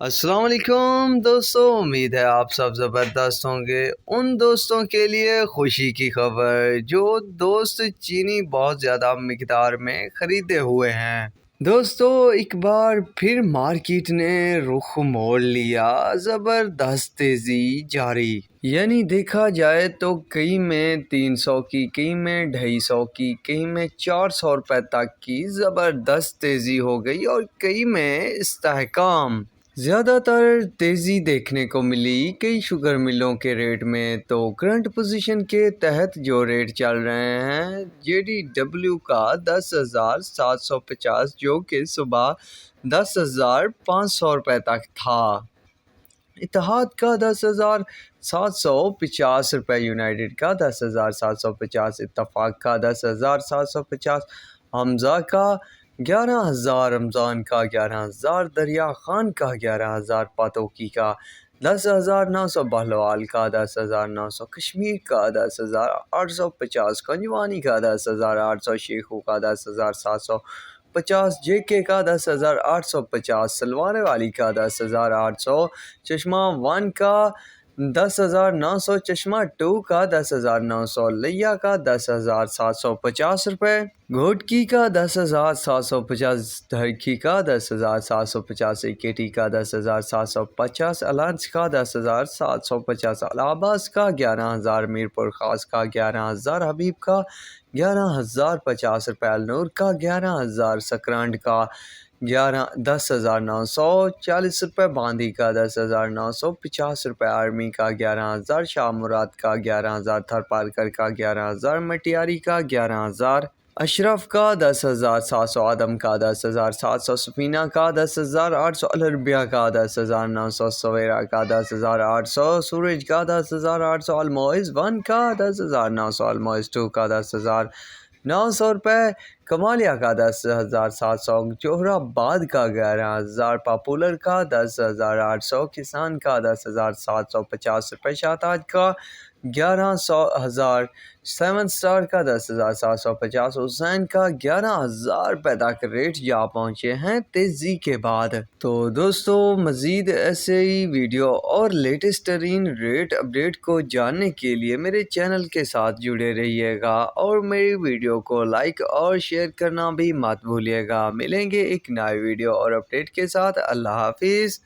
السلام علیکم دوستوں، امید ہے آپ سب زبردست ہوں گے۔ ان دوستوں کے لیے خوشی کی خبر جو دوست چینی بہت زیادہ مقدار میں خریدے ہوئے ہیں۔ دوستو، ایک بار پھر مارکیٹ نے رخ موڑ لیا، زبردست تیزی جاری۔ یعنی دیکھا جائے تو کئی میں 300 کی، کئی میں 250 کی، کئی میں 400 روپے تک کی زبردست تیزی ہو گئی اور کئی میں استحکام۔ زیادہ تر تیزی دیکھنے کو ملی کئی شوگر ملوں کے ریٹ میں۔ تو کرنٹ پوزیشن کے تحت جو ریٹ چل رہے ہیں، جے ڈی ڈبلیو کا 10,750 جو کہ صبح 10,500 روپے تک تھا۔ اتحاد کا 10,750 روپے، یونائیٹڈ کا 10,750، اتفاق کا 10,750، حمزہ کا 11,000، رمضان کا 11,000، دریا خان کا 11,000، پاتوکی کا 10,900، بہلوال کا 10,900، کشمیر کا 10,850، کنجوانی کا 10,800، شیخو کا 10,750، جے کے کا 10,850، سلوانے والی کا 10,800، چشمہ 1 کا 10,900، چشمہ 2 کا 10,900، لیا کا 10,750 روپے، گھوٹکی کا 10,750، دھرکی کا 10,750، اکیٹی کا 10,750، الانس کا 10,750، الہ آباد کا 11,000، میرپور خاص کا 11,000، حبیب کا 11,050 روپے، النور کا 11,000، سکرانڈ کا 10,940 روپے، باندی کا 10,950 روپے، آرمی کا 11,000، شاہ مراد کا 11,000، تھرپارکر کا 11,000، مٹیاری کا 11,000، اشرف کا 10,700، آدم کا 10,700، سفینہ کا 10,800، الربیہ کا 10,900، سویرا کا 10,800، سورج کا 10,800، الموز 1 کا 10,900، الموز 2 کا 10,900 روپے، کمالیہ کا 10,700، جوہر آباد کا 11,000، پاپولر کا 10,800، کسان کا 10,750 روپے، شاہتاج کا 11,000، 7 سٹار کا 10,750، حسین کا 11,000 روپے تک ریٹ جا پہنچے ہیں تیزی کے بعد۔ تو دوستو، مزید ایسے ہی ویڈیو اور لیٹسٹ ترین ریٹ اپڈیٹ کو جاننے کے لیے میرے چینل کے ساتھ جڑے رہیے گا اور میری ویڈیو کو لائک اور شیئر کرنا بھی مت بھولیے گا۔ ملیں گے ایک نئی ویڈیو اور اپڈیٹ کے ساتھ۔ اللہ حافظ۔